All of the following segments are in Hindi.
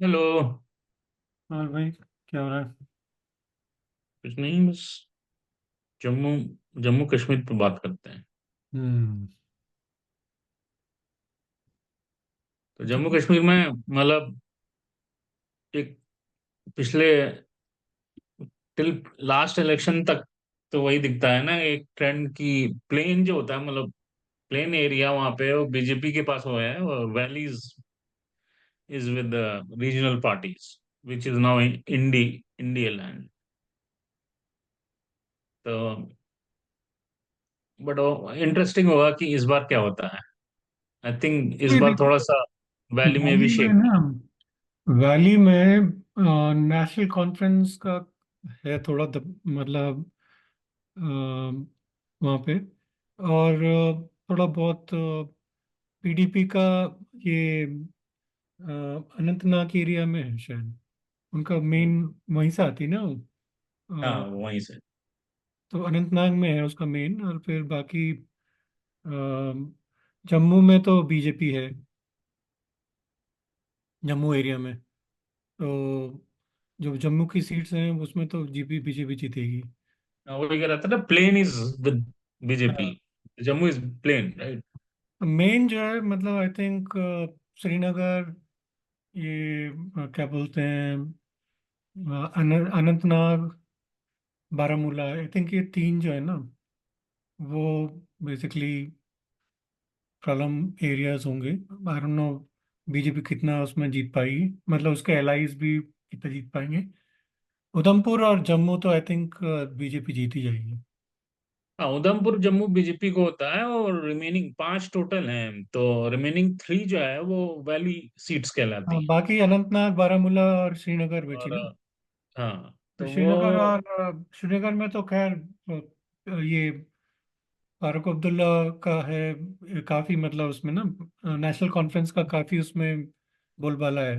हेलो। और भाई, क्या हो रहा है? कुछ नहीं, बस जम्मू जम्मू कश्मीर पर बात करते हैं। हम्म। तो जम्मू जम्मू। कश्मीर में मतलब एक पिछले टिल लास्ट इलेक्शन तक तो वही दिखता है ना, एक ट्रेंड की प्लेन जो होता है, मतलब प्लेन एरिया वहां पे वो बीजेपी के पास हुआ है, valleys is with regional parties which is now India land. तो बट इंटरेस्टिंग होगा कि इस बार क्या होता है। आई थिंक इस ये बार देखो, थोड़ा सा वैली में भी वैली में शेक। ना, वैली में नेशनल कॉन्फ्रेंस का है थोड़ा मतलब वहाँ पे। और थोड़ा बहुत पीडीपी का ये अनंतनाग एरिया में है शायद। उनका मेन वहीं से आती ना हाँ, अ, वहीं से। तो अनंतनाग में है उसका मेन, और फिर बाकी अ, जम्मू में तो बीजेपी है, जम्मू एरिया में। तो जो जम्मू की सीट्स हैं उसमें तो जीपी बीजेपी जीतेगी। हाँ, वही कह रहा था ना, प्लेन इज विद बीजेपी। हाँ। Jammu is plain, right. Main जो है मतलब आई थिंक श्रीनगर, ये क्या बोलते हैं, अनंतनाग, बारामूला, आई थिंक ये तीन जो है ना, वो बेसिकली प्रॉब्लम एरियाज होंगे। आई डोंट नो बीजेपी कितना उसमें जीत पाएगी, मतलब उसके एलाइज भी कितना जीत पाएंगे। उधमपुर और जम्मू तो आई थिंक बीजेपी जीत ही जाएगी। हाँ, उधमपुर जम्मू बीजेपी को होता है, और रिमेनिंग पांच टोटल हैं, तो रिमेनिंग थ्री जो है वो वैली सीट्स कहलाती हाँ, हैं। बाकी अनंतनाग, बारामूला और श्रीनगर बची और ना। हाँ, तो तो श्रीनगर वो और श्रीनगर में तो खैर ये फारूक अब्दुल्ला का है, काफी मतलब उसमें ना नेशनल कॉन्फ्रेंस का काफी उसमें बोलबाला है।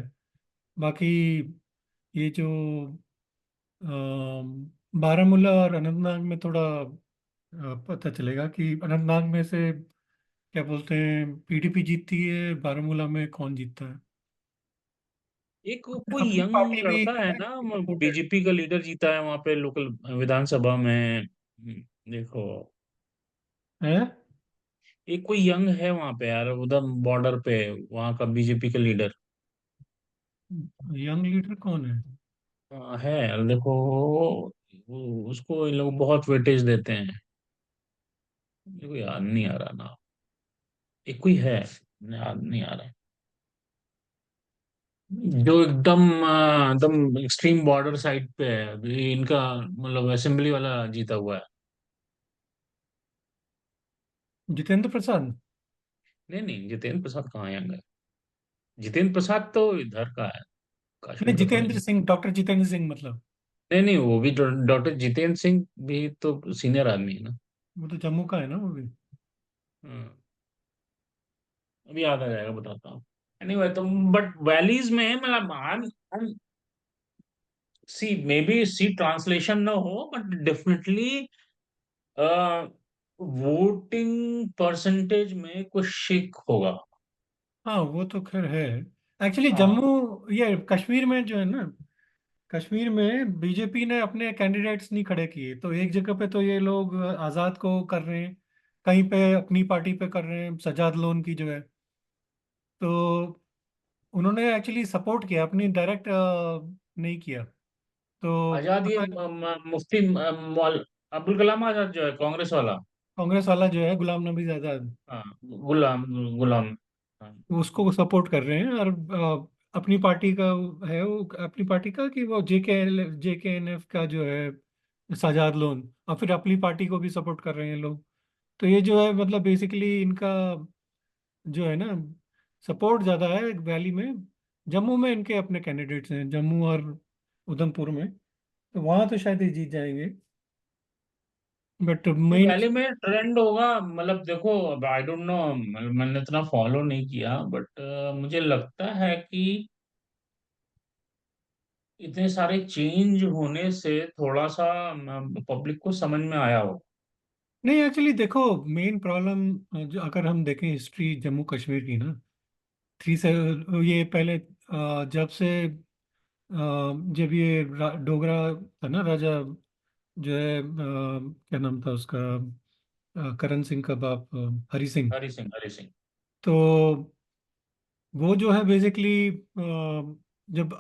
बाकी ये जो बारामूला और अनंतनाग में थोड़ा पता चलेगा कि अनंतनाग में से क्या बोलते हैं पीडीपी जीतती है, बारामूला में कौन जीतता है। एक कोई अपनी यंग पार्टी भी लड़का है ना, सपोर्टेड बीजेपी का लीडर जीता है वहां पे लोकल विधानसभा में। देखो, है। एक कोई यंग है वहां पे यार, उधर बॉर्डर पे, वहां का बीजेपी का लीडर। यंग लीडर कौन है? है यार, देखो उसको इन लोग बहुत वेटेज देते हैं। मेरे को याद नहीं आ रहा ना। एक कोई है, याद नहीं आ रहा। जो एकदम एक्सट्रीम बॉर्डर साइड पे है अभी, इनका मतलब असेंबली वाला जीता हुआ है। जितेंद्र प्रसाद। नहीं नहीं, जितेंद्र प्रसाद कहाँ यंग है? जितेंद्र प्रसाद तो इधर का है, नहीं, कश्मीर का थोड़ी जितेंद्र ना। सिंह, डॉक्टर जितेंद्र सिंह मतलब। नहीं नहीं, वो भी डॉक्टर जितेंद्र सिंह भी तो सीनियर आदमी है ना। वो तो जम्मू का है ना वो भी। हाँ, अभी याद आ जाएगा, बताता हूँ। एनीवे, तो बट वैलीज में मतलब सी मे बी सी ट्रांसलेशन ना हो, बट डेफिनेटली वोटिंग परसेंटेज में कुछ शिक होगा। हाँ, वो तो खैर है। एक्चुअली हाँ, जम्मू, ये कश्मीर में जो है ना, कश्मीर में बीजेपी ने अपने कैंडिडेट्स नहीं खड़े किए, तो एक जगह पे तो ये लोग आज़ाद को कर रहे हैं, कहीं पे अपनी पार्टी पे कर रहे हैं, सजाद लोन की जो है। तो उन्होंने एक्चुअली सपोर्ट किया, अपनी डायरेक्ट नहीं किया। तो आजाद ये पता, मुफ्ती अब्दुल कलाम आजाद जो है, कांग्रेस वाला। कांग्रेस वाला जो है गुलाम नबी आजाद, हाँ, गुलाम गुलाम। हाँ, उसको सपोर्ट कर रहे हैं। और अपनी पार्टी का है, वो अपनी पार्टी का कि वो जेके एन एफ का जो है सजाद लोन, और फिर अपनी पार्टी को भी सपोर्ट कर रहे हैं लोग। तो ये जो है मतलब बेसिकली इनका जो है ना, सपोर्ट ज़्यादा है वैली में। जम्मू में इनके अपने कैंडिडेट्स हैं, जम्मू और उधमपुर में, तो वहाँ तो शायद ये जीत जाएंगे। बट ये मेन, वैली में ट्रेंड होगा, मतलब देखो, अब आई डोंट नो, मैंने इतना फॉलो नहीं किया, बट मुझे लगता है कि इतने सारे चेंज होने से थोड़ा सा पब्लिक को समझ में आया हो। नहीं एक्चुअली देखो, मेन प्रॉब्लम जो अगर हम देखें हिस्ट्री जम्मू कश्मीर की ना, थ्री से ये पहले जब से जब ये डोगरा था ना राजा, जो है क्या नाम था उसका, करण सिंह का बाप, हरि सिंह। हरी सिंह, हरी सिंह। तो वो जो है बेसिकली जब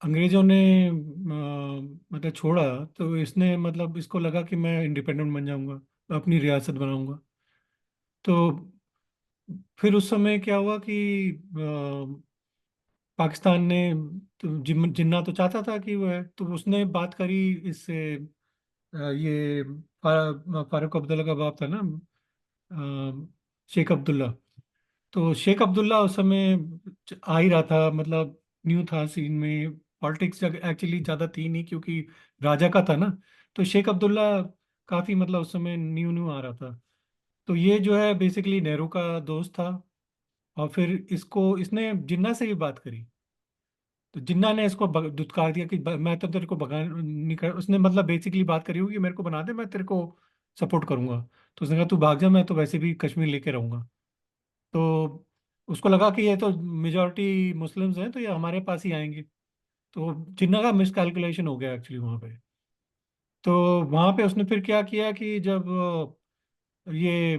अंग्रेजों ने मतलब छोड़ा, तो इसने मतलब इसको लगा कि मैं इंडिपेंडेंट बन जाऊंगा, अपनी रियासत बनाऊंगा। तो फिर उस समय क्या हुआ कि पाकिस्तान ने, तो जिन्ना तो चाहता था कि वो है, तो उसने बात करी इससे, ये फारूक अब्दुल्ला का बाप था ना, शेख अब्दुल्ला। तो शेख अब्दुल्ला उस समय आ ही रहा था, मतलब न्यू था सीन में। पॉलिटिक्स एक्चुअली ज़्यादा थी नहीं, क्योंकि राजा का था ना। तो शेख अब्दुल्ला काफ़ी मतलब उस समय न्यू न्यू आ रहा था। तो ये जो है बेसिकली नेहरू का दोस्त था। और फिर इसको इसने जिन्ना से भी बात करी। तो जिन्ना ने इसको दुत्कार दिया कि मैं तो तेरे को भगा नहीं कर, उसने मतलब बेसिकली बात करी होगी कि मेरे को बना दे, मैं तेरे को सपोर्ट करूंगा। तो उसने कहा तू भाग जा, मैं तो वैसे भी कश्मीर लेके रहूंगा। तो उसको लगा कि ये तो मेजोरिटी मुस्लिम्स हैं, तो ये हमारे पास ही आएंगे। तो जिन्ना का मिसकैलकुलेशन हो गया एक्चुअली वहाँ पे। तो वहाँ पे उसने फिर क्या किया कि जब ये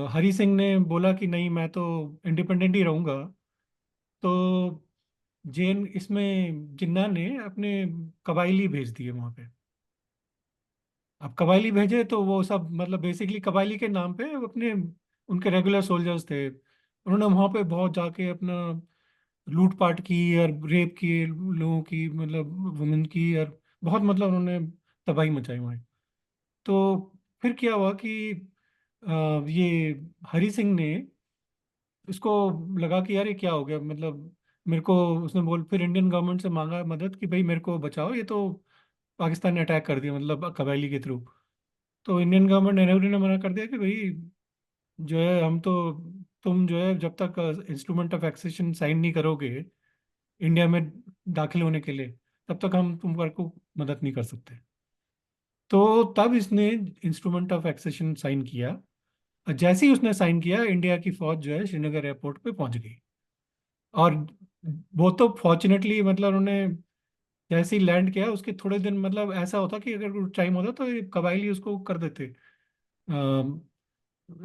हरी सिंह ने बोला कि नहीं मैं तो इंडिपेंडेंट ही रहूंगा, तो जैन इसमें जिन्ना ने अपने कबायली भेज दिए वहाँ पे। अब कबायली भेजे तो वो सब मतलब बेसिकली कबायली के नाम पे अपने, उनके रेगुलर सोल्जर्स थे, उन्होंने वहाँ पे बहुत जाके अपना लूटपाट की और रेप की लोगों की, मतलब वुमेन की, और बहुत मतलब उन्होंने तबाही मचाई वहाँ। तो फिर क्या हुआ कि ये हरी सिंह ने, इसको लगा कि यार ये क्या हो गया, मतलब मेरे को, उसने बोल फिर इंडियन गवर्नमेंट से मांगा मदद कि भाई मेरे को बचाओ, ये तो पाकिस्तान ने अटैक कर दिया मतलब कबायली के थ्रू। तो इंडियन गवर्नमेंट, नेहरू ने मना कर दिया कि भाई जो है हम तो, तुम जो है जब तक इंस्ट्रूमेंट ऑफ एक्सेशन साइन नहीं करोगे इंडिया में दाखिल होने के लिए, तब तक हम तुमको मदद नहीं कर सकते। तो तब इसने इंस्ट्रूमेंट ऑफ एक्सेशन साइन किया। और जैसे ही उसने साइन किया, इंडिया की फौज जो है श्रीनगर एयरपोर्ट पे पहुंच गई। और वो तो फॉर्चुनेटली मतलब उन्होंने जैसे ही लैंड किया उसके थोड़े दिन, मतलब ऐसा होता कि अगर टाइम होता तो ये कबायली उसको कर देते,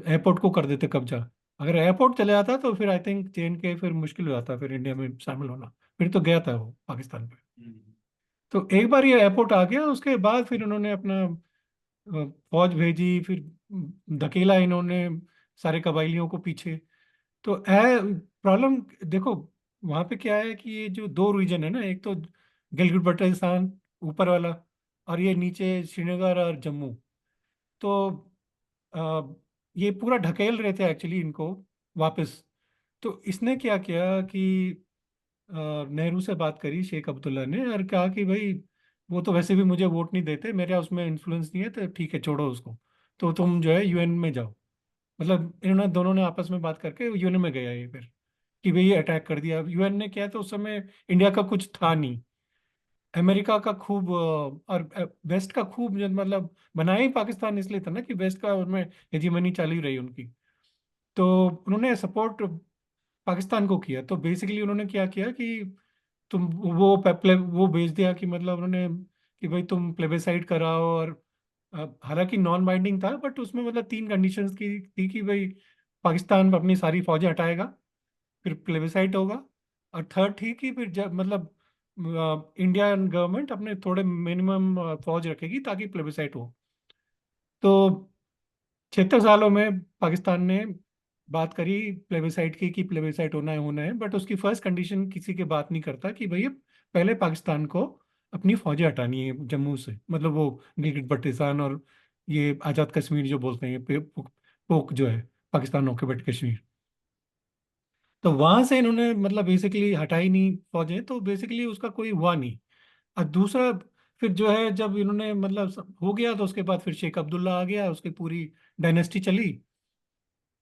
एयरपोर्ट को कर देते कब्जा। अगर एयरपोर्ट चले जाता तो फिर आई थिंक चेन के फिर मुश्किल हो जाता फिर इंडिया में शामिल होना। फिर तो गया था वो पाकिस्तान पे। हम्म। तो एक बार ये एयरपोर्ट आ गया, उसके बाद फिर उन्होंने अपना फौज भेजी, फिर धकेला इन्होंने सारे कबायलियों को पीछे। तो प्रॉब्लम देखो, वहां पे क्या है कि ये जो दो रीजन है ना, एक तो गिलगित बल्टिस्तान ऊपर वाला, और ये नीचे श्रीनगर और जम्मू। तो अ, ये पूरा ढकेल रहे थे एक्चुअली इनको वापस। तो इसने क्या किया कि नेहरू से बात करी शेख अब्दुल्ला ने, और कहा कि भाई वो तो वैसे भी मुझे वोट नहीं देते, मेरा उसमें इन्फ्लुएंस नहीं है, तो ठीक है छोड़ो उसको। तो तुम जो है यूएन में जाओ। मतलब इन्होंने दोनों ने आपस में बात करके यूएन में गया ये फिर, कि भाई ये अटैक कर दिया। यूएन ने किया तो उस समय इंडिया का कुछ था नहीं। अमेरिका का खूब और वेस्ट का खूब मतलब बनाया ही पाकिस्तान इसलिए था ना कि वेस्ट का उनमें हेजीमनी चालू ही रही उनकी। तो उन्होंने सपोर्ट पाकिस्तान को किया। तो बेसिकली उन्होंने क्या किया कि तुम वो भेज दिया कि मतलब उन्होंने कि भाई तुम प्लेबेसाइड कराओ। और हालांकि नॉन बाइंडिंग था, बट उसमें मतलब तीन कंडीशंस की थी कि भाई पाकिस्तान अपनी सारी फौजें हटाएगा, फिर प्लेबेसाइट होगा, और थर्ड थी कि फिर जब मतलब इंडियन गवर्नमेंट अपने थोड़े मिनिमम फौज रखेगी ताकि प्लेबेसाइट हो। तो 76 सालों में पाकिस्तान ने बात करी प्लेबेसाइट की, कि प्लेबेसाइट होना है, बट उसकी फर्स्ट कंडीशन किसी के बात नहीं करता कि भैया पहले पाकिस्तान को अपनी फौजें हटानी है जम्मू से, मतलब वो गिलगित बल्टिस्तान और ये आज़ाद कश्मीर जो बोलते हैं, पोक जो है, पाकिस्तान ऑक्यूपाइड कश्मीर। तो वहां से इन्होंने मतलब बेसिकली हटाई नहीं फौजें, तो बेसिकली उसका कोई हुआ नहीं। और दूसरा, फिर जो है जब इन्होंने मतलब हो गया, तो उसके बाद फिर शेख अब्दुल्ला आ गया, उसकी पूरी डायनेस्टी चली।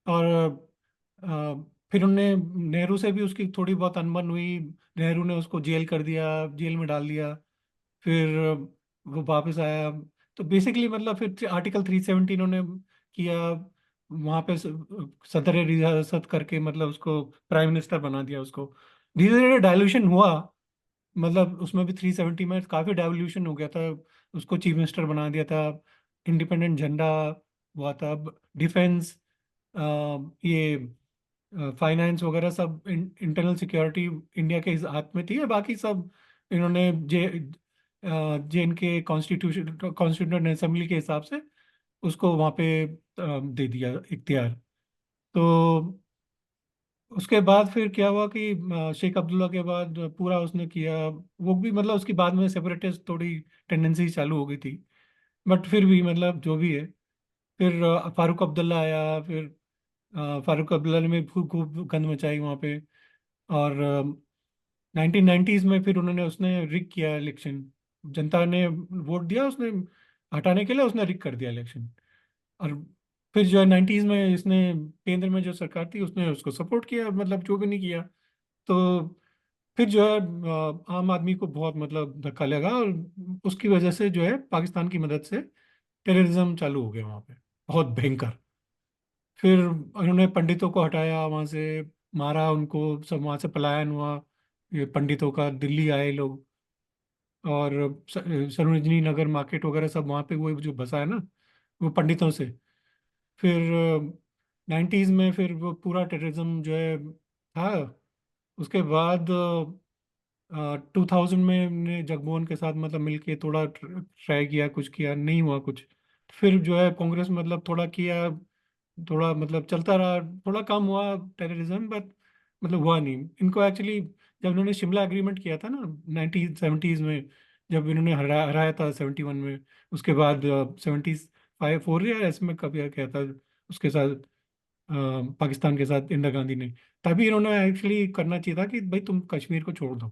और फिर उनने नेहरू से भी उसकी थोड़ी बहुत अनबन हुई। नेहरू ने उसको जेल कर दिया, जेल में डाल दिया। फिर वो वापस आया। तो बेसिकली मतलब फिर आर्टिकल 370 उन्होंने किया। वहां पे सदर रियासत करके मतलब उसको प्राइम मिनिस्टर बना दिया उसको। धीरे धीरे डाइल्यूशन हुआ, मतलब उसमें भी 370 में काफी डाइल्यूशन हो गया था। उसको चीफ मिनिस्टर बना दिया था, इंडिपेंडेंट झंडा हुआ था। डिफेंस, ये फाइनेंस वगैरह सब, इंटरनल सिक्योरिटी इंडिया के हाथ में थी, और बाकी सब इन्होंने जे एन के कॉन्स्टिट्यूशन असेंबली के हिसाब से उसको वहाँ पे दे दिया इख्तियार। तो उसके बाद फिर क्या हुआ कि शेख अब्दुल्ला के बाद पूरा उसने किया। वो भी मतलब उसकी बाद में सेपरेटिस्ट थोड़ी टेंडेंसी चालू हो गई थी, बट फिर भी मतलब जो भी है। फिर फारूक अब्दुल्ला आया। फिर फारूक अब्दुल्ला ने भी खूब खूब गंद मचाई वहाँ पे। और 1990s में फिर उन्होंने उसने रिग किया इलेक्शन। जनता ने वोट दिया, उसने हटाने के लिए उसने रिग कर दिया इलेक्शन। और फिर जो है 90s में इसने केंद्र में जो सरकार थी उसने उसको सपोर्ट किया, मतलब जो भी नहीं किया। तो फिर जो है आम आदमी को बहुत मतलब धक्का लगा, और उसकी वजह से जो है पाकिस्तान की मदद से टेररिज्म चालू हो गया वहाँ पे, बहुत भयंकर। फिर उन्होंने पंडितों को हटाया वहाँ से, मारा उनको, सब वहाँ से पलायन हुआ ये पंडितों का। दिल्ली आए लोग, और सरोजनी नगर मार्केट वगैरह सब वहाँ पे वो जो बसा है ना, वो पंडितों से। फिर 90s में फिर वो पूरा टेररिज्म जो है था। उसके बाद 2000 में हमने जगमोहन के साथ मतलब मिलके थोड़ा ट्राई किया, कुछ किया, नहीं हुआ कुछ। फिर जो है कांग्रेस मतलब थोड़ा किया, थोड़ा मतलब चलता रहा, थोड़ा कम हुआ टेररिज्म, बट मतलब हुआ नहीं इनको एक्चुअली। जब इन्होंने शिमला एग्रीमेंट किया था ना 1970s में, जब इन्होंने हराया था 71 में, उसके बाद 75 4 या इसमें कब क्या था उसके साथ, पाकिस्तान के साथ इंदिरा गांधी ने। तभी इन्होंने एक्चुअली करना चाहिए था कि भाई तुम कश्मीर को छोड़ दो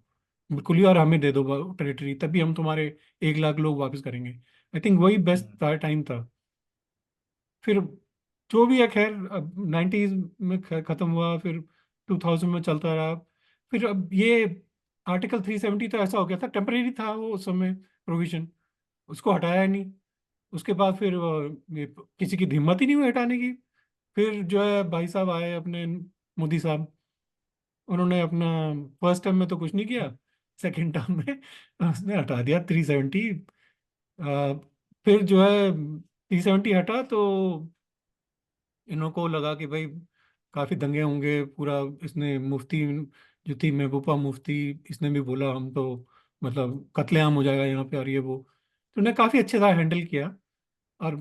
बिल्कुल ही, और हमें दे दो टेरिटरी, तभी हम तुम्हारे 1 लाख लोग वापस करेंगे। आई थिंक वही बेस्ट हम्म। टाइम था। फिर जो भी है खैर, अब 90s में खत्म हुआ, फिर 2000 में चलता रहा। फिर अब ये आर्टिकल 370 तो ऐसा हो गया था, टेम्परेरी था वो उस समय प्रोविजन, उसको हटाया नहीं। उसके बाद फिर ये किसी की हिम्मत ही नहीं हुई हटाने की। फिर जो है भाई साहब आए अपने, मोदी साहब, उन्होंने अपना फर्स्ट टर्म में तो कुछ नहीं किया, सेकंड टर्म में उसने हटा दिया 370। फिर जो है 370 हटा तो इन्हों को लगा कि भाई काफी दंगे होंगे पूरा। इसने मुफ्ती जो थी महबूबा मुफ्ती, इसने भी बोला हम तो मतलब कत्लेआम हो जाएगा यहाँ पे, और ये वो। तो उन्हें काफी अच्छे तरह हैंडल किया। और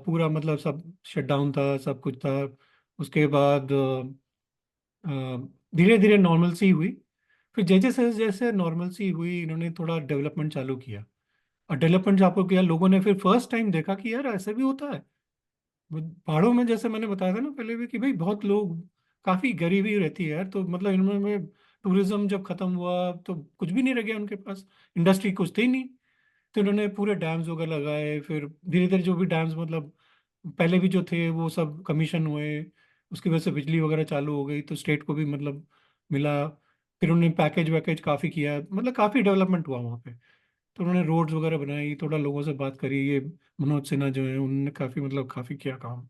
पूरा मतलब सब शटडाउन था, सब कुछ था। उसके बाद धीरे धीरे नॉर्मलसी हुई। फिर जैसे जैसे जैसे नॉर्मलसी हुई, इन्होंने थोड़ा डेवलपमेंट चालू किया। और डेवलपमेंट आपको किया, लोगों ने फिर फर्स्ट टाइम देखा कि यार ऐसे भी होता है। वो पहाड़ों में जैसे मैंने बताया था ना पहले भी कि भाई बहुत लोग, काफी गरीबी रहती है यार, तो मतलब इनमें टूरिज्म जब खत्म हुआ तो कुछ भी नहीं रह गया उनके पास, इंडस्ट्री कुछ थी नहीं। तो इन्होंने पूरे डैम्स वगैरह लगाए। फिर धीरे धीरे जो भी डैम्स मतलब पहले भी जो थे वो सब कमीशन हुए, उसकी वजह से बिजली वगैरह चालू हो गई, तो स्टेट को भी मतलब मिला। फिर उन्होंने पैकेज वैकेज काफ़ी किया, मतलब काफ़ी डेवलपमेंट हुआ वहाँ पे। तो उन्होंने रोड्स वगैरह बनाई, थोड़ा लोगों से बात करी, ये मनोज सिन्हा जो है उन्होंने काफ़ी मतलब काफ़ी किया काम।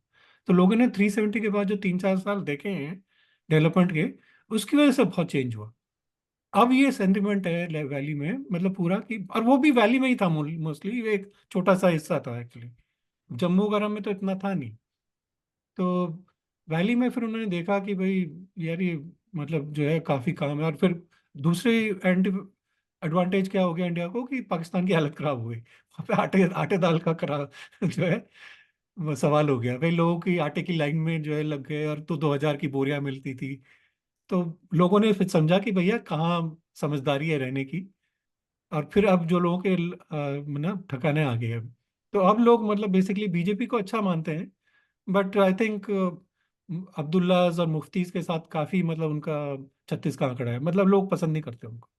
तो लोगों ने 370 के बाद जो 3 4 साल देखे हैं डेवलपमेंट के, उसकी वजह से बहुत चेंज हुआ। अब ये सेंटिमेंट है वैली में, मतलब पूरा की, और वो भी वैली में ही था मोस्टली, एक छोटा सा हिस्सा था एक्चुअली, जम्मू वगैरह में तो इतना था नहीं। तो वैली में फिर उन्होंने देखा कि भाई यार ये मतलब जो है काफ़ी काम है। और फिर दूसरी एंड एडवांटेज क्या हो गया इंडिया को कि पाकिस्तान की हालत खराब हो गई वहाँ पे, आटे आटे दाल का खराब जो है वो सवाल हो गया भाई। लोगों की आटे की लाइन में जो है लग गए, और तो 2000 की बोरियां मिलती थी। तो लोगों ने फिर समझा कि भैया कहाँ समझदारी है रहने की। और फिर अब जो लोगों के मतलब ठिकाने आ गए अब, तो अब लोग मतलब बेसिकली बीजेपी को अच्छा मानते हैं। बट आई थिंक अब्दुल्लाज और मुफ्तीज के साथ काफी मतलब उनका 36 का आंकड़ा है, मतलब लोग पसंद नहीं करते उनको।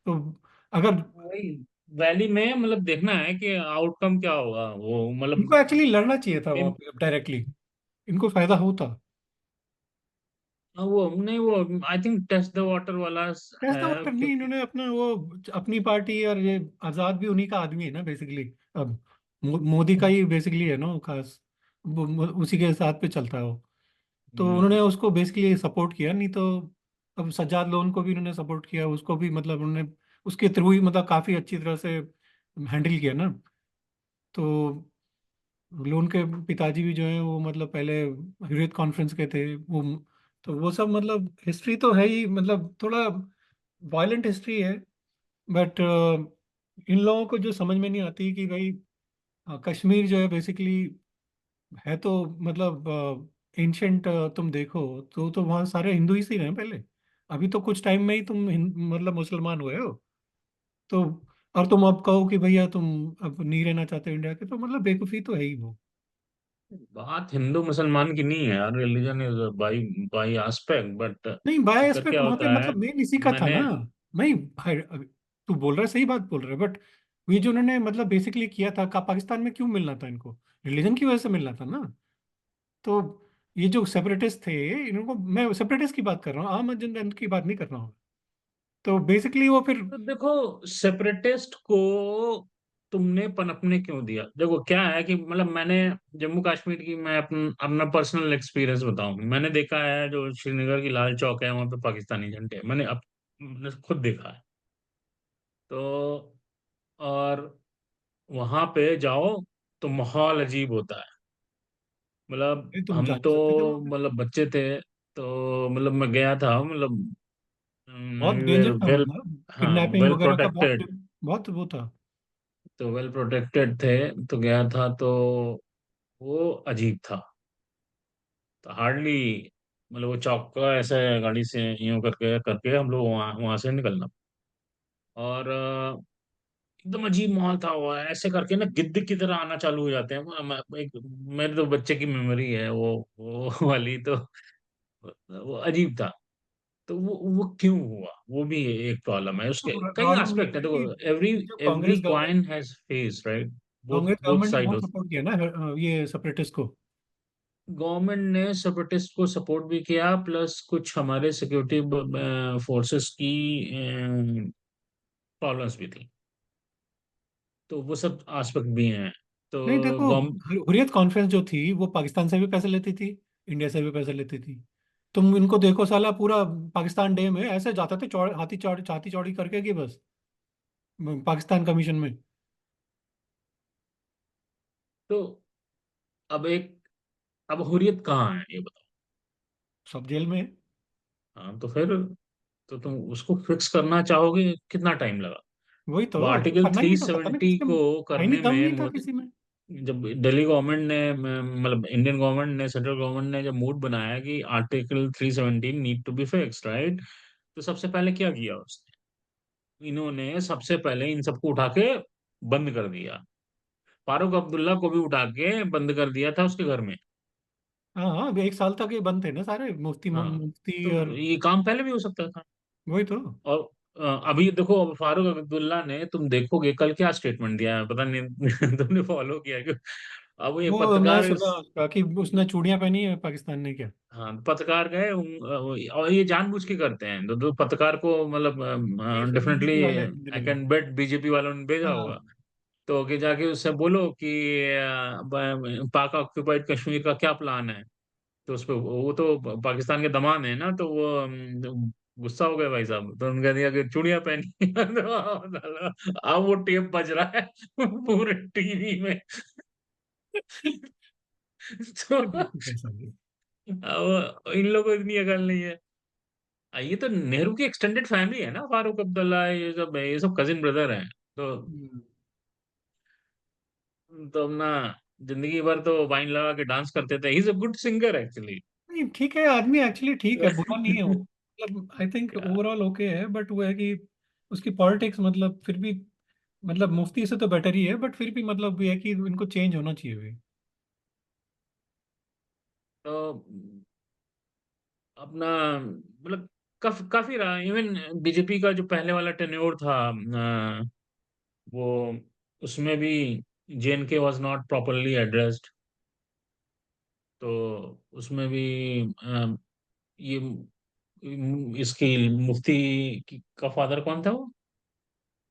तो अगर वही वैली में मतलब देखना है कि आउटकम क्या होगा वो इनको मतलब। एक्चुअली लड़ना चाहिए था वहां मे- पे डायरेक्टली, इनको फायदा होता। वो नहीं, वो I think test the water वाला टेस्ट है द वाटर नहीं, क्योंकि इन्होंने अपना वो अपनी पार्टी, और ये आजाद भी उन्हीं का आदमी है ना बेसिकली अब। मोदी का ही बेसिकली है ना वो खास। उसी के साथ पे चलता है वो। तो हम्म। उन्होंने उसको बेसिकली सपोर्ट किया, नहीं तो अब सज्जाद लोन को भी उन्होंने सपोर्ट किया, उसको भी मतलब उन्होंने उसके थ्रू ही मतलब काफ़ी अच्छी तरह से हैंडल किया ना। तो लोन के पिताजी भी जो है वो मतलब पहले हुर्रियत कॉन्फ्रेंस के थे वो। तो वो सब मतलब हिस्ट्री तो है ही, मतलब थोड़ा वायलेंट हिस्ट्री है। बट इन लोगों को जो समझ में नहीं आती कि भाई कश्मीर जो है बेसिकली है तो मतलब एंशंट, तुम देखो तो वहाँ सारे हिंदू ही से रहे पहले। अभी तो कुछ टाइम में ही तुम मतलब मुसलमान हुए हो। तो और तुम अब कहो कि भैया तुम अब नहीं रहना चाहते इंडिया के, तो मतलब बेवकूफ़ी तो है ही वो। बात हिंदू मुसलमान की नहीं है यार, religion is by by aspect, but नहीं, बाय चक्कर एस्पेक्ट क्या वहां पे होता है। मतलब मेन इसी का था मैंने ना। मैं तू बोल रहा है, सही बात बोल रहा है, बट ये जो उन्होंने मतलब बेसिकली किया था का पाकिस्तान में क्यों मिलना था इनको? रिलीजन की वजह से मिलना था ना। तो ये जो सेपरेटिस्ट थे, इनको मैं सेपरेटिस्ट की बात कर रहा हूँ, आम जनता की बात नहीं कर रहा हूँ। तो बेसिकली वो फिर तो देखो, सेपरेटिस्ट को तुमने पनपने क्यों दिया? देखो क्या है कि मतलब मैंने जम्मू कश्मीर की, मैं अपना पर्सनल एक्सपीरियंस बताऊं, मैंने देखा है जो श्रीनगर की लाल चौक है वहां पे पाकिस्तानी झंडे हैं। मैंने खुद देखा है। तो और वहां पे जाओ तो माहौल अजीब होता है। मतलब तुम जा हम नहीं तो सकते थे वहां पे। मतलब बच्चे थे, तो मतलब मैं गया था, मतलब बहुत डेंजर था वेल, मतलब, हाँ किडनैपिंग वेल वगैरह का प्रोटेक्टेड, बहुत बहुत वो था। तो वेल प्रोटेक्टेड थे। तो गया था तो वो अजीब था। तो हार्डली मतलब वो चौक का ऐसे गाड़ी से यूं करके करके हम लोग वहाँ वहां से निकलना। और एकदम अजीब माहौल था। वो ऐसे करके ना गिद्ध की तरह आना चालू हो जाते हैं। मेरे तो बच्चे की मेमोरी है वो वाली। तो वो अजीब था। तो वो क्यों हुआ, वो भी एक प्रॉब्लम है। उसके कई प्रॉब्लम ये एस्पेक्ट है, है कि देखो एवरी ये जो every Congress government coin has face, right? Both Congress both government ने साइड। बहुत सपोर्ट किया ना ये सेपरेटिस्ट को। गवर्नमेंट ने सेपरेटिस्ट को सपोर्ट भी किया, प्लस कुछ हमारे सिक्योरिटी फोर्सेस की प्रॉब्लम्स भी थी। तो वो सब एस्पेक्ट भी हैं। तो नहीं देखो, गवर्नमेंट। हुर्रियत कॉन्फ्रेंस जो थी वो पाकिस्तान से भी पैसे लेती थी, इंडिया से भी पैसे लेती थी। तुम इनको देखो, साला पूरा पाकिस्तान डे में ऐसे जाते थे हाथी चौड़ी छाती चौड़ी करके कि बस पाकिस्तान कमीशन में। तो अब अब हुर्रियत कहाँ है ये बताओ? सब जेल में है। हाँ तो फिर, तो तुम उसको फिक्स करना चाहोगे, कितना टाइम लगा? वही वो तो आर्टिकल करना ही नहीं चाहता था ना 370 किसी में। को आईनी करने दम में नहीं था किसी में। जब दिल्ली गवर्नमेंट ने मतलब इंडियन गवर्नमेंट ने, सेंट्रल गवर्नमेंट ने जब मूड बनाया कि article 317 need to be fixed, right? तो सबसे पहले क्या किया उसने? इन्होंने सबसे पहले इन सबको उठा के बंद कर दिया। फारूक अब्दुल्ला को भी उठा के बंद कर दिया था उसके घर में। हाँ हाँ, अभी एक साल तक ये बंद थे ना सारे मुफ्ती हाँ, मुफ्ती तो और ये काम पहले भी हो सकता था। वही तो। और अभी देखो, अब फारूक अब्दुल्ला ने, तुम देखोगे कल क्या स्टेटमेंट दिया है, पता नहीं तुमने फॉलो किया है कि अब ये वो मैं पत्रकार सुना उसका कि उसने चूड़ियां पहनी है पाकिस्तान ने क्या। हाँ पत्रकार गए और ये जानबूझ के करते हैं। तो पत्रकार को मतलब ये सब डेफिनेटली बीजेपी वाले हैं दिल्ली आई में। कैन बेट बीजेपी वालों ने भेजा होगा। हाँ तो कि जाके उससे बोलो कि पाक ऑक्युपाइड कश्मीर का क्या प्लान है। तो उस पे वो तो पाकिस्तान के दमान है ना, तो वो गुस्सा हो गए भाई साहब। तो उनका दिया कि चूड़ियां पहनी तो अब वो टेप बज रहा है पूरे टीवी में। तो ये बेवकूफ है साले। अब इन लोगों को इतनी अकल नहीं है। ये तो नेहरू की एक्सटेंडेड फैमिली है ना, फारूक अब्दुल्ला, ये सब कजिन ब्रदर हैं। तो हम्म। अपना जिंदगी भर तो वाइन लगा के डांस करते थे। He is a good singer actually. नहीं ठीक है, आदमी एक्चुअली ठीक है, बुरा नहीं है वो। मतलब आई थिंक क्या? ओवरऑल ओके है, बट वो है कि उसकी पॉलिटिक्स मतलब फिर भी मतलब मुफ्ती से तो बेटर ही है, बट फिर भी मतलब ये है कि इनको चेंज होना चाहिए भी। तो अपना मतलब काफी रहा। इवन बीजेपी का जो पहले वाला टेन्योर था, वो उसमें भी JNK was not properly addressed. तो उसमें भी ये इसकी मुफ्ती का फादर कौन था वो?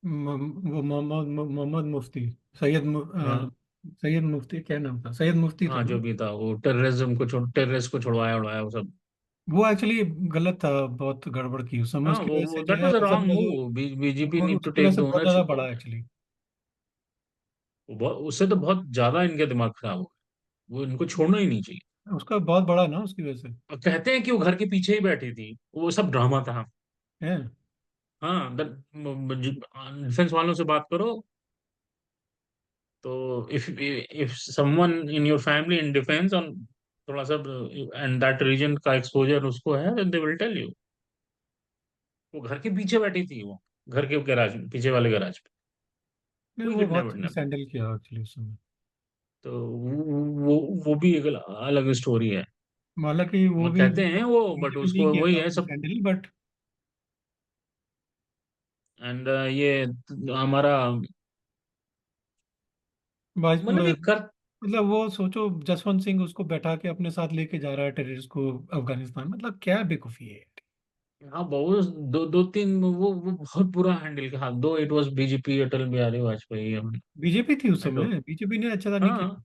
वो मोहम्मद मोहम्मद मुफ्ती, सैयद हाँ सैयद मुफ्ती क्या नाम था, सैयद मुफ्ती था हाँ ना? जो भी था, वो टेररिज्म को टेररिस्ट को छुड़वाया उड़वाया वो सब। वो एक्चुअली गलत था, बहुत गड़बड़ की उस समय, हाँ उसकी वजह वो से जो दैट है वाज अ सब रॉन्ग लोग, मूव, बीजेपी और नीड टू उसकी वजह टेक से द बहुत ज्यादा ओनरशिप ऑफ बढ़ा दैट। एक्चुअली। उससे तो बहुत ज्यादा इनके दिमाग खराब हो गए, वो इनको छोड़ना ही नहीं चाहिए। उसका बहुत बड़ा ना उसकी वजह से। और कहते हैं कि वो घर के पीछे ही बैठी थी, वो सब ड्रामा था। है। हाँ, डिफेंस वालों से बात करो, तो if someone in your family in defence on थोड़ा सा एंड दैट रीजन का एक्सपोजर उसको है, then they will tell you. वो घर के पीछे बैठी थी, वो घर के गैराज में, पीछे वाले गैराज पे। नहीं, कोई वो किडनैप बहुत विडनैप नहीं। मिसहैंडल किया एक्चुअली उस समय। तो वो भी एक अलग स्टोरी है। हालांकि वो मैं भी कहते हैं वो, बट बीजेपी नहीं उसको किया वही था है सब। मिसहैंडल, बट एंड ये हमारा मतलब ये कर। मतलब वो सोचो, जसवंत सिंह उसको बैठा के अपने साथ लेके जा रहा है टेररिस्ट को अफगानिस्तान, मतलब क्या बेवकूफी है। हाँ बहुत, दो दो तीन वो बहुत बुरा हैंडल किया, दो it was BJP, Atal Bihari Vajpayee. BJP थी उस आई डोंट। समय, बीजेपी ने अच्छा नहीं किया। हाँ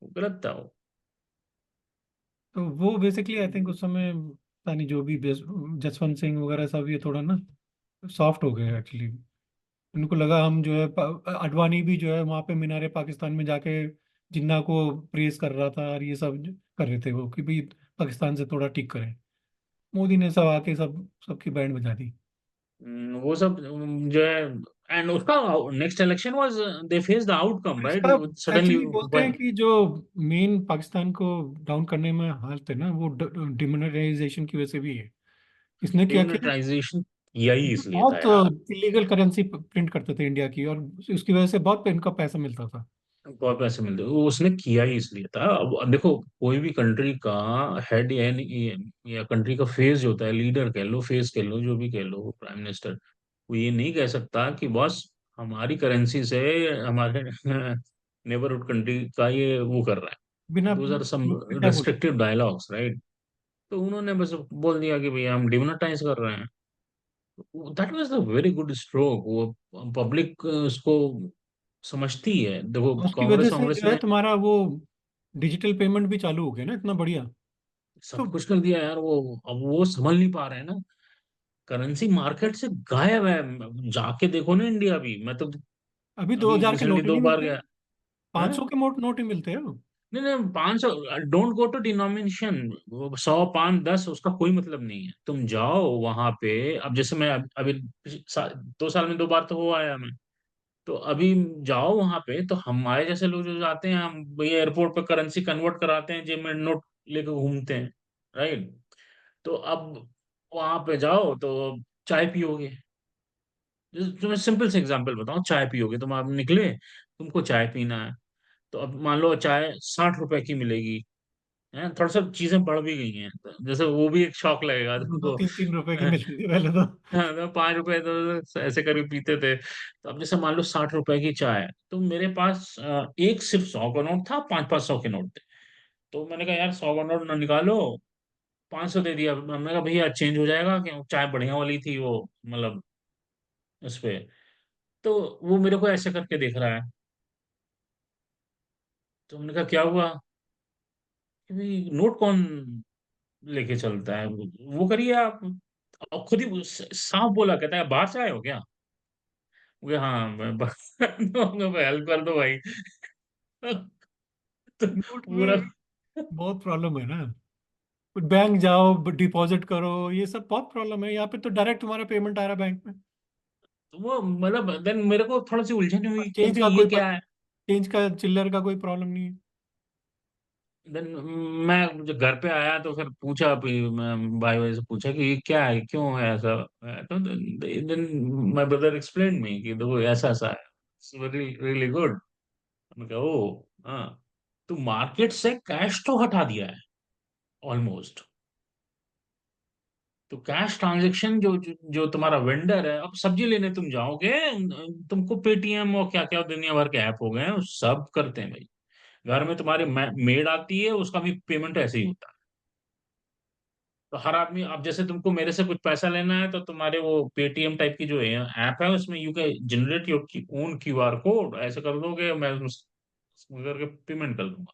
वो गलत था वो। तो वो बेसिकली आई थिंक उस समय पता नहीं, जो भी जसवंत सिंह वगैरह सब ये थोड़ा ना सॉफ्ट हो गए एक्चुअली। उनको लगा हम जो है अडवाणी भी जो है वहां पे मीनार पाकिस्तान में जाके जिन्ना को प्रेस कर रहा था, और ये सब कर रहे थे वो कि भाई पाकिस्तान से थोड़ा ठीक करें। मोदी ने सब आके सब सबकी बैंड बजा दी। वो सब जो है, एंड उसका next election was, they face the outcome और राइट, इसका सडनली। एक्चुअली बोलते हैं कि जो मेन पाकिस्तान को डाउन करने में हालत है ना, वो डिमोनेटाइजेशन की वजह से भी है। इसने क्या किया, डिमोनेटाइजेशन किया ही इसलिए था बहुत यार। इलीगल करेंसी प्रिंट करते थे इंडिया की, और उसकी वजह से बहुत इनका पैसा मिलता था। बहुत पैसे मिलते, वो उसने किया ही इसलिए था। अब देखो, कोई भी कंट्री का हेड या कंट्री का फेस जो होता है, लीडर कह लो, फेस कह लो, जो भी कह लो, प्राइम मिनिस्टर, वो ये नहीं कह सकता कि बॉस हमारी करेंसी से हमारे नेबरहुड कंट्री का ये वो कर रहा है। बिना दोज आर सम पिटा बोले। Restrictive dialogues right. तो उन्होंने बस बोल दिया कि भैया हम डिमोनेटाइज कर रहे हैं। That was a very good stroke. वो पब्लिक उसको समझती है। देखो उसकी वजह कांग्रेस से कांग्रेस जो है ने तुम्हारा वो डिजिटल पेमेंट भी चालू हो गया ना, इतना बढ़िया। तो सब कुछ कर दिया यार वो। अब वो समझ नहीं पा रहे हैं ना, करेंसी मार्केट से गायब है। जाके देखो ना इंडिया भी, मैं तो अभी दो अभी हजार के रिसेंटली नोट ही दो नहीं बार मिलते, गया। हाँ? 500 के नोट ही मिलते हैं। नहीं नहीं, 500, डोंट गो टू डिनोमिनेशन। 100, 5, 10 उसका कोई मतलब नहीं है। तुम जाओ वहां पे। अब जैसे मैं अभी 2 साल में 2 बार तो हो आया मैं। तो अभी जाओ वहां पे, तो हमारे जैसे लोग जो जाते हैं, हम भैया एयरपोर्ट पे करेंसी कन्वर्ट कराते हैं, जेब में नोट लेके घूमते हैं, राइट। तो अब वहां पे जाओ तो चाय पियोगे। जैसे तुम्हें सिंपल से एग्जांपल बताऊं, चाय पियोगे, तुम आप निकले, तुमको चाय पीना है। तो अब मान लो चाय 60 रुपए की मिलेगी, है, थोड़ा सा चीजें बढ़ भी गई हैं, तो जैसे वो भी एक शौक लगेगा दो दो तुमको। तीन तीन रुपए की मिलती थी पहले तो। हाँ, तो 5 रुपए तो ऐसे करके पीते थे। तो अब जैसे मान लो 60 रुपए की चाय है, तो मेरे पास एक सिर्फ 100 का नोट था, 5-5 सौ के नोट थे। तो मैंने कहा यार 100 का नोट ना निकालो, 500 दे दिया। मैंने कहा भैया चेंज हो जाएगा क्या, चाय बढ़िया वाली थी वो, मतलब उस पे। तो वो मेरे को ऐसे करके देख रहा है। तो हमने कहा क्या हुआ, कि भाई नोट कौन लेके चलता है, वो करिए आप। और खुद ही साफ बोला, कहता है बाहर से आए हो क्या। वो हाँ मैं हेल्प कर दो भाई। तो नोट पूरा, में बहुत प्रॉब्लम है ना। बैंक जाओ, डिपॉजिट करो, ये सब बहुत प्रॉब्लम है। यहाँ पे तो डायरेक्ट तुम्हारा पेमेंट आ रहा है बैंक में। तो वो मतलब देन मेरे को थोड़ी सी उलझन और हुई कि चेंज भाई का ये कोई क्या है। चेंज का चिल्लर का कोई प्रॉब्लम नहीं है। देन मैं जब घर पे आया तो फिर पूछा, फिर मैं भाई भाई से पूछा कि ये क्या है, क्यों है ऐसा। तो then my brother explain me कि देखो ऐसा ऐसा है, इट्स वेरी रियली गुड। मैं कहा ओ हाँ। तो मार्केट से कैश तो हटा दिया है ऑलमोस्ट। तो कैश ट्रांजेक्शन जो तुम्हारा वेंडर है, अब सब्जी लेने तुम जाओगे, तुमको पेटीएम और क्या क्या दुनिया भर के ऐप हो गए हैं, वो सब करते हैं भाई। घर में तुम्हारी मेड आती है, उसका भी पेमेंट ऐसे ही होता है। तो हर आदमी, अब जैसे तुमको मेरे से कुछ पैसा लेना है, तो तुम्हारे वो पेटीएम टाइप की जो है ऐप है, उसमें you can generate your own QR code, ऐसे कर दोगे, मैं करके पेमेंट कर दूंगा।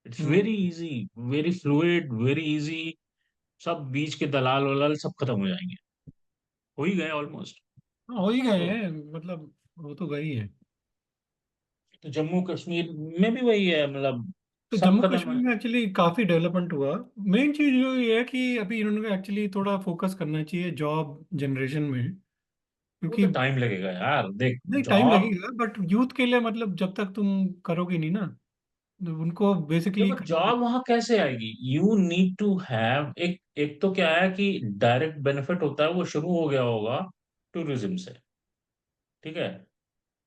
It's hmm. Very easy, very fluid, very easy. सब बीच के दलाल वलाल सब खत्म हो जाएंगे, हो ही गए ऑलमोस्ट। हाँ, हो ही गए तो हैं मतलब, वो तो गई है। तो जम्मू कश्मीर में भी वही है, मतलब तो सब जम्मू खत्म कश्मीर है। में एक्चुअली काफ़ी डेवलपमेंट हुआ। मेन चीज़ जो ये है कि अभी इन्होंने एक्चुअली थोड़ा फोकस करना चाहिए जॉब जनरेशन में, वो क्योंकि तो टाइम लगेगा यार, देख नहीं, टाइम जॉब। लगेगा बट यूथ के लिए मतलब जब तक तुम करोगे नहीं ना, तो उनको बेसिकली देखो करना। जॉब वहां कैसे आएगी, यू नीड टू हैव एक एक तो क्या है कि डायरेक्ट बेनिफिट होता है, वो शुरू हो गया होगा टूरिज्म से। ठीक है।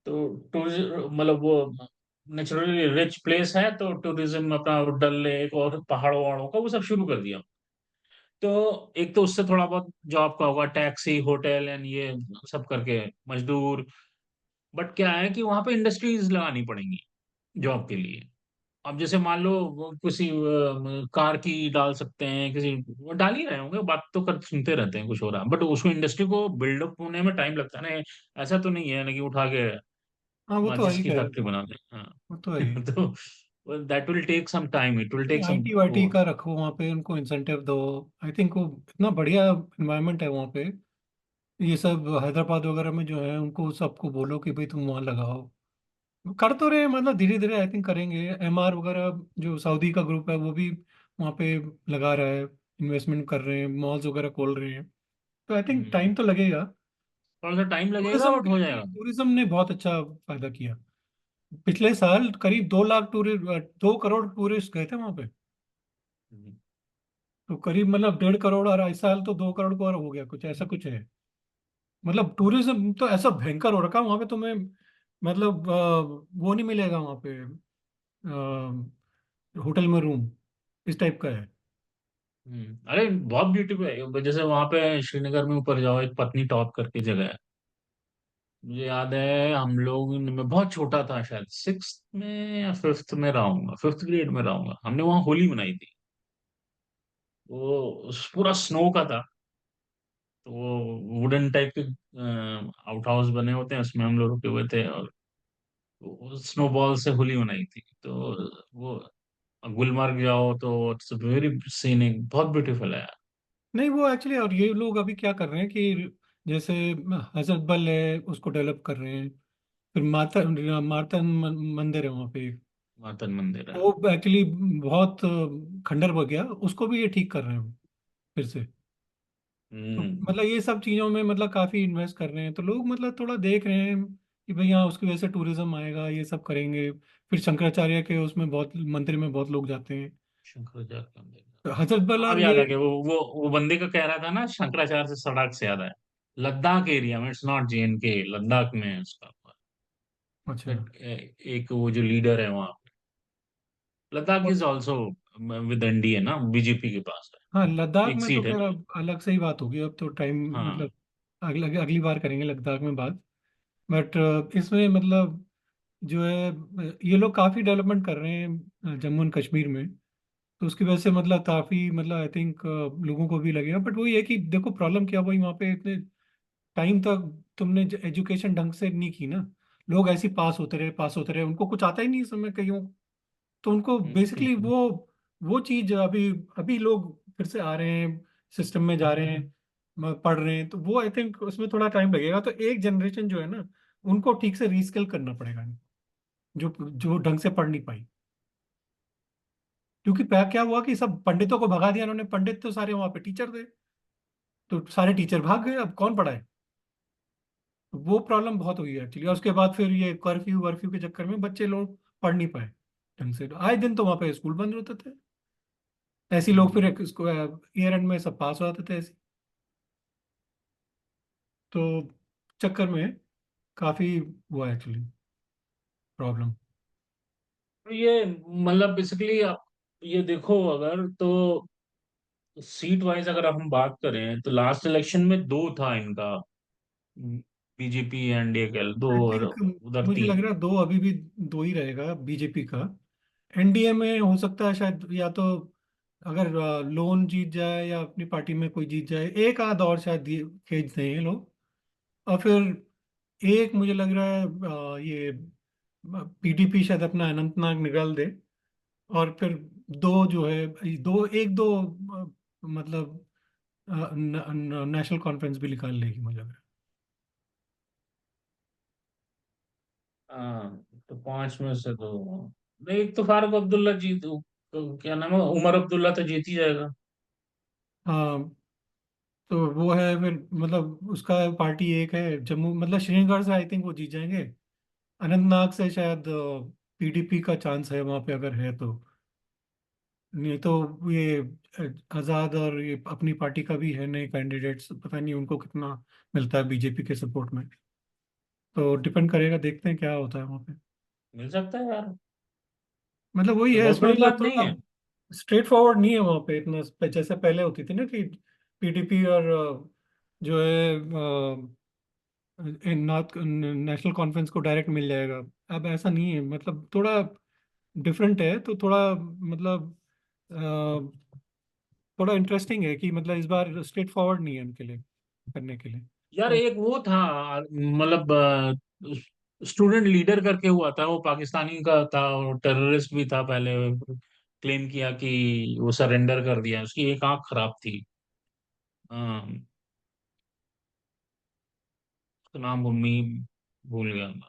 तो टूरिज्म मतलब वो नेचुरली रिच प्लेस है, तो टूरिज्म अपना वो डल लेक और पहाड़ों वहाड़ों का वो सब शुरू कर दिया। तो एक तो उससे थोड़ा बहुत जॉब का होगा, टैक्सी होटल एंड ये सब करके मजदूर। बट क्या है कि वहां पे इंडस्ट्रीज लगानी पड़ेंगी जॉब के लिए। अब जैसे मान लो वो किसी कार की डाल सकते हैं, किसी वो डाल ही रहे होंगे, बात तो कर सुनते रहते हैं कुछ हो रहा है, बट उसको इंडस्ट्री को बिल्डअप होने में टाइम लगता है ना। ऐसा तो नहीं है ना कि उठा के हाँ, वो तो है माचिस ही की है। फैक्ट्री बना दें। वो तो है ही। हाँ। तो that will take some time, it will नहीं, टेक सम आईटी वाईटी वो। का रखो वहाँ पे, उनको इंसेंटिव दो। आई थिंक वो इतना बढ़िया इन्वायरमेंट है वहाँ पे। ये सब हैदराबाद वगैरह में जो है, उनको सबको बोलो कि भाई तुम वहाँ लगाओ। कर तो रहे हैं, मतलब धीरे धीरे आई थिंक करेंगे। एमआर वगैरह जो सऊदी का ग्रुप है, वो भी वहाँ पे लगा रहा है, इन्वेस्टमेंट कर रहे हैं, मॉल्स वगैरह खोल रहे हैं। तो आई थिंक हम्म, टाइम तो लगेगा। थोड़ा सा टाइम लगेगा टूरिज्म बट के हो लिए, जाएगा। टूरिज्म ने बहुत अच्छा फायदा किया। पिछले साल करीब 2 लाख टूरिस्ट, 2 करोड़ टूरिस्ट गए थे वहाँ पे। हम्म, तो करीब मतलब 1.5 करोड़, और इस साल तो 2 करोड़ को और हो गया, कुछ ऐसा कुछ है। मतलब टूरिज्म तो ऐसा भयंकर हो रखा है वहाँ पे, तुम्हें मतलब वो नहीं मिलेगा वहाँ पे, होटल में रूम इस टाइप का है। अरे बहुत ब्यूटीफुल है, जैसे वहां पे श्रीनगर में ऊपर जाओ, एक पत्नी टॉप करके जगह है। मुझे याद है हम लोग, मैं बहुत छोटा था, शायद सिक्स में या फिफ्थ में रहूंगा, फिफ्थ ग्रेड में रहूंगा, हमने वहाँ होली मनाई थी। वो पूरा स्नो का था। तो वो वुडन टाइप के आउट हाउस बने होते हैं, उसमें हम लोग रुके हुए थे, और स्नो बॉल से होली मनाई थी। तो वो गुलमर्ग जाओ तो इट्स वेरी सीनिक, बहुत ब्यूटीफुल है यार। नहीं, वो एक्चुअली, और ये लोग अभी क्या कर रहे हैं कि जैसे हजरत बल है, उसको डेवलप कर रहे हैं। फिर माता माता मंदिर है वहाँ पे। मातन मंदिर है। वो एक्चुअली बहुत खंडर हो गया, उसको भी ये ठीक कर रहे हैं फिर से। तो हम्म। मतलब ये सब चीज़ों में मतलब काफ़ी इन्वेस्ट कर रहे हैं, तो लोग मतलब थोड़ा देख रहे हैं कि भाई हाँ, उसकी वजह से टूरिज्म आएगा, ये सब करेंगे। फिर शंकराचार्य के उसमें बहुत, मंदिर में बहुत लोग जाते हैं। शंकराचार्य का मंदिर। तो हजरत बल अब और याद ये। आ गया, वो बंदे का कह रहा था ना, शंकराचार्य से सड़क से याद है। लद्दाख एरिया में, इट्स नॉट JNK, लद्दाख में है उसका। अच्छा। दैट एक वो जो लीडर है वहाँ, लद्दाख और इज ऑल्सो विद NDA ना, BJP के पास हाँ, है, लद्दाख एक में तो सीट है। खैर अब अलग से ही बात होगी, अब तो टाइम हाँ। मतलब अगली अगली बार करेंगे लद्दाख में बात। बट इसमें मतलब जो है, ये लोग काफ़ी डेवलपमेंट कर रहे हैं जम्मू एंड कश्मीर में। तो उसकी वजह से मतलब काफ़ी मतलब आई थिंक लोगों को भी लगेगा। बट वही है कि देखो, प्रॉब्लम क्या हुई वहाँ पे, इतने टाइम तक तुमने एजुकेशन ढंग से नहीं की ना। लोग ऐसे ही पास होते रहे, उनको कुछ आता ही नहीं इस समय कहीं। तो उनको बेसिकली वो चीज़ अभी अभी लोग फिर से आ रहे हैं, सिस्टम में जा रहे हैं, पढ़ रहे हैं। तो वो आई थिंक उसमें थोड़ा टाइम लगेगा। तो एक जनरेशन जो है ना, उनको ठीक से रीस्किल करना पड़ेगा, जो जो ढंग से पढ़ नहीं पाई। क्योंकि क्या हुआ कि सब पंडितों को भगा दिया उन्होंने, पंडित तो सारे वहां पे टीचर थे। तो सारे टीचर भाग गए, अब कौन पढ़ाए। तो वो प्रॉब्लम बहुत हुई है एक्चुअली। और उसके बाद फिर ये कर्फ्यू वर्फ्यू के चक्कर में बच्चे लोग पढ़ नहीं पाए ढंग से। आए दिन तो वहां पे स्कूल बंद होते थे। ऐसे ही लोग फिर इसको ईयर एंड में सब पास हो जाते थे ऐसे। तो चक्कर में काफी हुआ एक्चुअली प्रॉब्लम। तो ये मतलब बेसिकली आप ये देखो अगर तो सीट वाइज अगर हम बात करें तो लास्ट इलेक्शन में दो था इनका, BJP एंड DKL दो, आई और थिंक उधर मुझे लग तीन। रहा है दो, अभी भी दो ही रहेगा बीजेपी का। एनडीए में हो सकता है शायद, या तो अगर लोन जीत जाए या अपनी पार्टी में कोई जीत जाए, एक आध और शायद खींच दें ये लोग। और फिर एक मुझे लग रहा है ये पीडीपी शायद अपना अनंतनाग निकाल दे, और फिर दो जो है, दो एक दो मतलब नेशनल कॉन्फ्रेंस भी निकाल लेगी मुझे लग रहा हाँ, तो पांच में से तो नहीं, एक तो फारूक अब्दुल्ला जीत, तो क्या नाम है, उमर अब्दुल्ला तो जीत ही जाएगा। है। हाँ, तो वो है फिर, मतलब उसका पार्टी एक है जम्मू, मतलब श्रीनगर से आई थिंक वो जीत जाएंगे। अनंतनाग से शायद पीडीपी का चांस है वहां पे, अगर है तो। नहीं तो ये आजाद और ये अपनी पार्टी का भी है नए कैंडिडेट्स, पता नहीं उनको कितना मिलता है बीजेपी के सपोर्ट में। तो डिपेंड करेगा, देखते हैं क्या होता है वहाँ पे। मिल सकता है यार, मतलब वही तो है बहुत इसमें, बड़ी मतलब बात नहीं थोड़ा है। स्ट्रेट फॉरवर्ड नहीं है वहाँ पे इतना, जैसे पहले होती थी ना कि पीडीपी और जो है नॉर्थ नेशनल कॉन्फ्रेंस को डायरेक्ट मिल जाएगा। अब ऐसा नहीं है, मतलब थोड़ा डिफरेंट है, तो थोड़ा मतलब थोड़ा इंटरेस्टिंग है कि मतलब इस बार स्ट्रेट फॉरवर्ड नहीं है उनके लिए करने के लिए। यार तो एक वो था, मतलब स्टूडेंट लीडर करके हुआ था, वो पाकिस्तानी का था, और टेररिस्ट भी था पहले। क्लेम किया कि वो सरेंडर कर दिया, उसकी एक आंख खराब थी। हाँ, उसका नाम भूमि भूल गया मैं।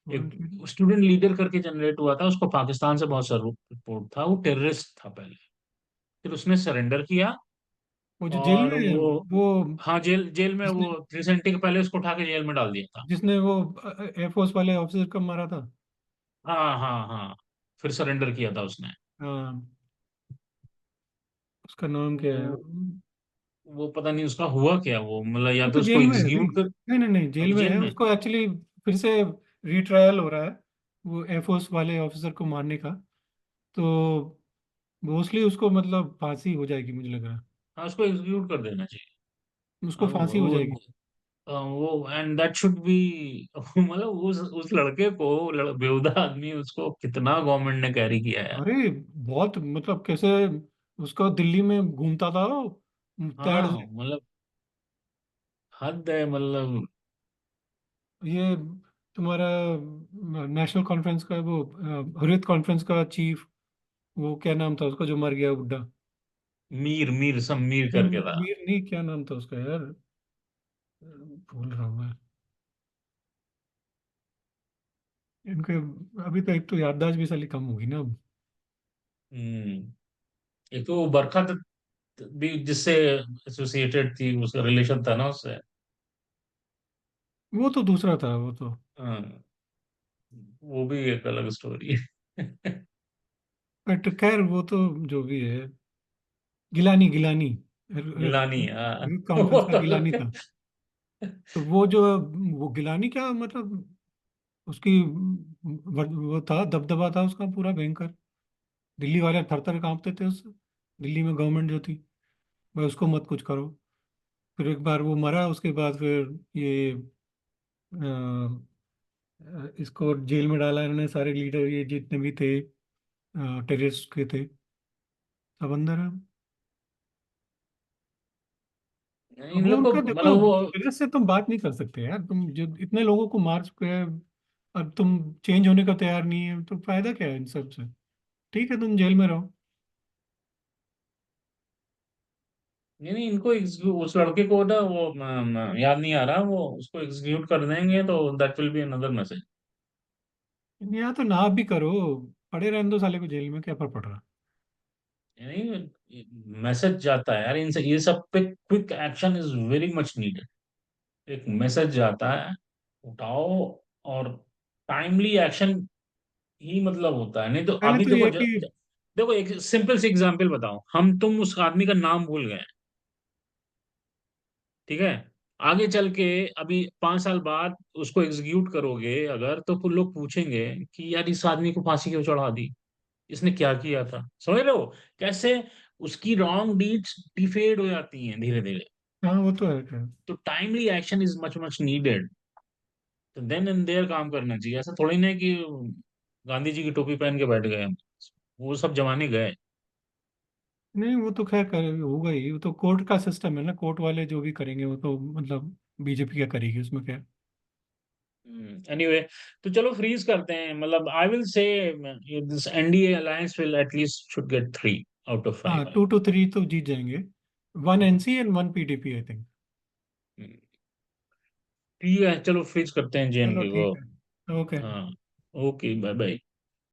एक स्टूडेंट लीडर करके जनरेट हुआ था, उसको पाकिस्तान से बहुत सारा सपोर्ट था, वो टेररिस्ट था पहले, फिर उसने सरेंडर किया। वो जो जेल और में है, वो, वो हाँ, जेल जेल में जिसने वो 370 के पहले उसको उठा के जेल में डाल दिया था। जिसने वो एयरफोर्स वाले ऑफिसर को मारा था। हाँ हाँ हाँ, फिर सरेंडर किया था उसने। हाँ, उसका नाम क्या है? तो वो पता नहीं उसका हुआ क्या, वो मतलब या वो तो तो उसको जेल में है अभी। एग्जीक्यूट कर। नहीं नहीं नहीं, जेल अभी में जेल है, में। उसको एक्चुअली फिर से रीट्रायल हो रहा है, वो एयरफोर्स वाले ऑफिसर को मारने का। तो मोस्टली उसको मतलब फांसी हो जाएगी मुझे लग रहा है। हाँ, उसको एग्जीक्यूट कर देना चाहिए। उसको हाँ, फांसी हो जाएगी। वो एंड दैट शुड बी मतलब उस लड़के को, बेहुदा आदमी, उसको कितना गवर्नमेंट ने कैरी किया है। अरे बहुत, मतलब कैसे उसको दिल्ली में घूमता था वो मुस्तैद हाँ से। मतलब हद है मतलब। ये तुम्हारा नेशनल कॉन्फ्रेंस का वो हुर्रियत कॉन्फ्रेंस का चीफ, वो क्या नाम था उसका जो मर गया बुड्ढा? मीर मीर सब मीर नहीं, करके था। मीर नहीं, क्या नाम था उसका यार, भूल रहा हूँ मैं इनके। अभी तो एक तो याददाश्त भी साली कम होगी ना अब। एक तो वो बरखा भी जिससे एसोसिएटेड थी, उसका रिलेशन था ना उससे। वो तो दूसरा था वो तो। हाँ, वो भी एक अलग स्टोरी है। बट खैर वो तो जो भी है, गिलानी गिलानी, गिलानी, हाँ। कॉन्फ्रेंस वो का तो गिलानी अलग था। तो वो जो, वो गिलानी क्या मतलब, उसकी वो था, दबदबा था उसका पूरा भयंकर। दिल्ली वाले थर थर कांपते थे उससे। दिल्ली में गवर्नमेंट जो थी, भाई उसको मत कुछ करो। फिर एक बार वो मरा, उसके बाद फिर ये इसको जेल में डाला इन्होंने, सारे लीडर ये जितने भी थे टेररिस्ट के थे, सब अंदर है। अब इन वो लोग को उनका देखो, मतलब वो। टेररिस्ट से तुम बात नहीं कर सकते यार, तुम जो इतने लोगों को मार चुके हैं, अब तुम चेंज होने का तैयार नहीं है, तो फायदा क्या है इन सब से? ठीक है, तुम जेल में रहो। नहीं नहीं, इनको उस लड़के को ना वो याद नहीं आ रहा, वो उसको एग्जीक्यूट कर देंगे तो that will be another message. या तो ना भी करो, पड़े रहने दो साले को जेल में, क्या फर्क पड़ रहा? यानी मैसेज जाता है यार इनसे, ये सब पे quick action is very much needed. एक मैसेज जाता है, उठाओ, और टाइमली एक्शन ही मतलब होता है। नहीं तो पहले अभी तो ये देखो है कि, देखो एक सिंपल सी एग्जांपल बताओ, हम तुम उस आदमी का नाम भूल गए, ठीक है, आगे चल के अभी 5 साल बाद उसको एग्जीक्यूट करोगे अगर, तो फिर लोग पूछेंगे कि यार इस आदमी को फांसी क्यों चढ़ा दी, इसने क्या किया था, समझ रहे हो कैसे उसकी रॉन्ग डीड्स डिफेड हो जाती हैं धीरे धीरे। हाँ वो तो है खैर। तो timely action is much much needed. तो देन एंड देयर काम करना चाहिए, ऐसा थोड़ी ना है कि गांधी जी की टोपी पहन के बैठ गए हम। वो सब जमाने गए। नहीं वो तो खैर होगा ही, वो तो कोर्ट का सिस्टम है ना, कोर्ट वाले जो भी करेंगे वो तो मतलब बीजेपी क्या करेगी उसमें क्या। एनीवे, तो चलो फ्रीज करते हैं, मतलब I will say this NDA alliance will at least should get 3 out of 5। हाँ, 2 to 3 तो जीत जाएंगे। 1 NC and 1 PDP I think. ठीक है, चलो फ्रीज करते हैं चलो जेएनके को। ठीक है, ओके। हाँ, ओके, बाय बाय।